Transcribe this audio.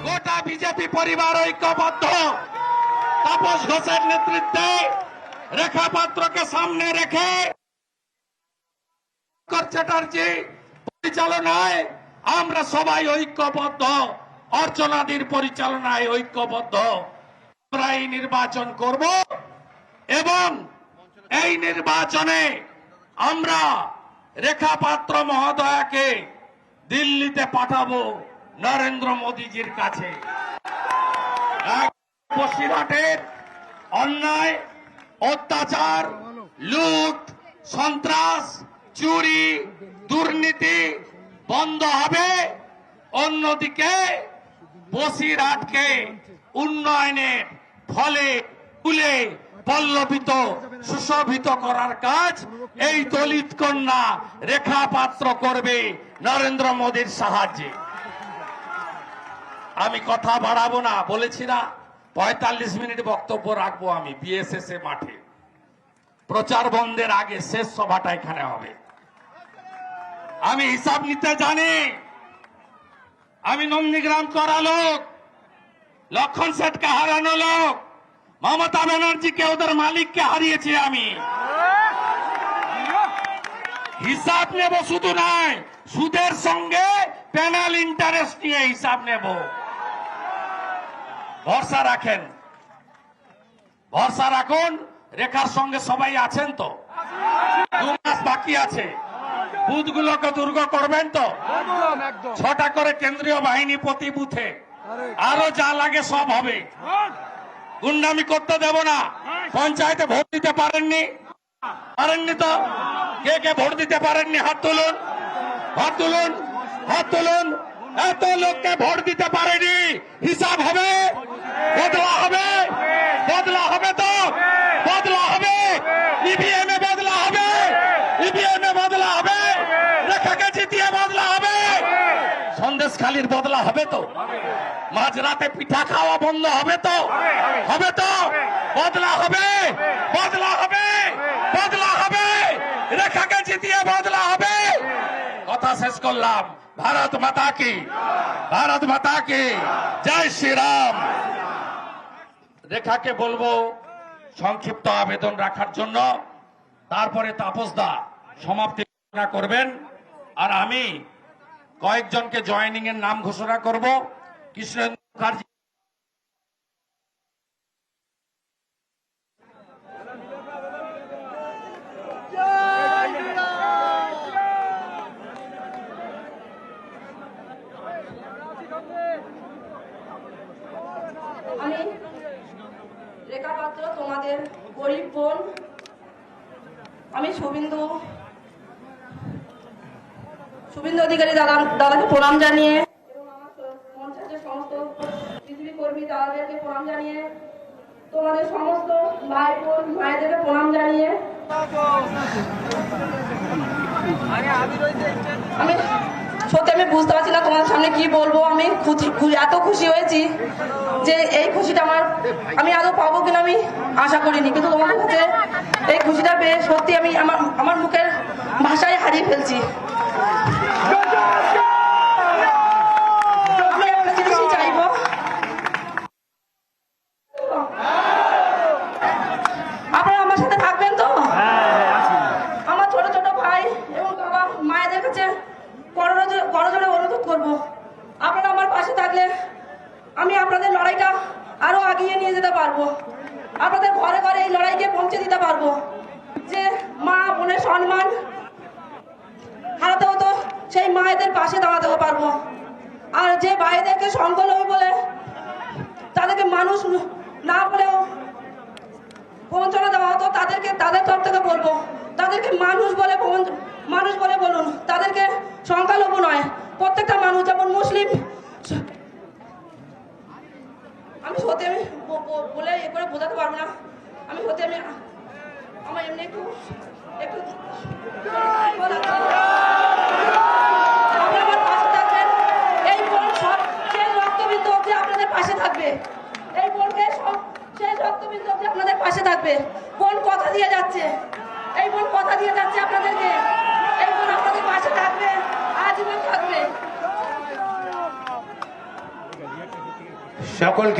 গোটা বিজেপি পরিবার ঐক্যবদ্ধ। তাপস ঘোষের নেতৃত্বে রেখা পাত্রকে সামনে রেখে চ্যাটার্জি পরিচালনায় আমরা সবাই ঐক্যবদ্ধ, অর্চনাদির পরিচালনায় ঐক্যবদ্ধ। আমরা এই নির্বাচন করব এবং এই নির্বাচনে আমরা রেখা পাত্র মহোদয়াকে দিল্লিতে পাঠাবো নরেন্দ্র মোদীজির কাছে। বসিরহাটের অন্যায়, অত্যাচার, লুট, সন্ত্রাস, চুরি, দুর্নীতি বন্ধ হবে। অন্যদিকে বসিরহাটকে উন্নয়নের ফলে ফুলে পল্লবিত সুশোভিত করার কাজ এই দলিত কন্যা রেখা পাত্র করবে নরেন্দ্র মোদীর সাহায্যে। আমি কথা বাড়াবো না, বলেছি না 45 মিনিট বক্তব্য রাখবো আমি বিএসএসএ মাঠে। প্রচার বন্ধের আগে শেষ সভাটা এখানে হবে। আমি হিসাব নিতে জানি। আমি নন্দীগ্রাম করা লোক, লক্ষণ শেঠকে হারানো লোক, মমতা ব্যানার্জিকে ওদের মালিককে হারিয়েছি আমি। হিসাব নেব শুধু নয়, সুদের সঙ্গে পেনাল ইন্টারেস্ট নিয়ে হিসাব নেব। ভরসা রাখেন, ভরসা রাখুন। রেখার সঙ্গে সবাই আছেন তো? 2 মাস বাকি আছে। বুথগুলোকে দুর্গ করবেন তো? 6টা করে কেন্দ্রীয় বাহিনী প্রতি বুথে, আরো যা লাগে সব হবে। গুন্ডামি করতে দেব না। পঞ্চায়েতে ভোট দিতে পারেননি, পারেননি তো? কে কে ভোট দিতে পারেননি হাত তুলুন, হাত তুলুন, হাত তুলুন। এত লোককে ভোট দিতে পারেনি, হিসাব হবে, বদলা হবে, বদলা হবে তো? বদলা হবে, ইভিএম এ বদলা হবে, ইভিএম এ বদলা হবে, রেখাকে জিতিয়ে বদলা হবে। সন্দেশখালীর বদলা হবে তো? মাঝরাতে পিঠা খাওয়া বন্ধ হবে তো? হবে তো? বদলা হবে, বদলা হবে, বদলা হবে, রেখাকে জিতিয়ে বদলা হবে। কথা শেষ করলাম। ভারত মাতা কি, ভারত মাতা কি জয় শ্রীরাম। রেখাকে বলবো সংক্ষিপ্ত আবেদন রাখার জন্য, তারপরে তাপসদা সমাপ্তি ঘোষণা করবেন। আর আমি কয়েকজনকে জয়েনিং এর নাম ঘোষণা করব। কৃষ্ণেন্দু মুখার্জি, আমি রেখা পাত্র, তোমাদের গরিব বোন। আমি শুভেন্দু অধিকারী দাদাকে প্রণাম জানিয়ে এবং আমার মঞ্চের সমস্ত পৃথিবী কর্মী দাদাদেরকে প্রণাম জানিয়ে, তোমাদের সমস্ত ভাই বোন মায়েদেরকে প্রণাম জানিয়ে আমি সত্যি আমি বুঝতে পারছি না তোমাদের সামনে কি বলবো। আমি এত খুশি হয়েছি যে এই খুশিটা আমি আদৌ পাবো কিনা আমি আশা করিনি, কিন্তু তোমাদের কাছে এই খুশিটা পেয়ে সত্যি আমি আমার মুখের ভাষায় হারিয়ে ফেলছি। আমি একটা জিনিসই চাইবো, আপনারা আমার সাথে থাকবেন তো? আমার ছোট ছোট ভাই এবং বাবা মায়েদের কাছে করজোড়ে অনুরোধ করবো, আপনারা আমার পাশে থাকলে আমি আপনাদের লড়াইটা আরো এগিয়ে নিয়ে যেতে পারবো। আপনাদের ঘরে ঘরে এই লড়াইকে পৌঁছে দিতে পারবো যে মা বোনের সম্মান হারাতে হতো, সেই মায়েদের পাশে দাঁড়াতে পারবো। আর যে ভাইদেরকে সংখ্যালঘু বলে তাদেরকে মানুষ না বলেও প্রবঞ্চনা দেওয়া হতো, তাদের তরফ থেকে বলবো তাদেরকে মানুষ বলে বলুন। তাদেরকে সংখ্যালঘু নয়, প্রত্যেকটা মানুষ, যেমন মুসলিম। আমি সত্যি আমি বলে এ করে বোঝাতে পারবো না। আমি সত্যি আমার এমনি একটু আমার পাশে থাকবেন। এই বোন সব শেষ রক্তবিন্দু অব্দি আপনাদের পাশে থাকবে। এই বোনকে সব শেষ রক্তবিন্দু অব্দি আপনাদের পাশে থাকবে। বোন কথা দিয়ে যাচ্ছে, এই বোন কথা দিয়ে যাচ্ছে আপনাদেরকে। এই বোন আপনাদের পাশে থাকবে, আজীবন থাকবে। সকলকে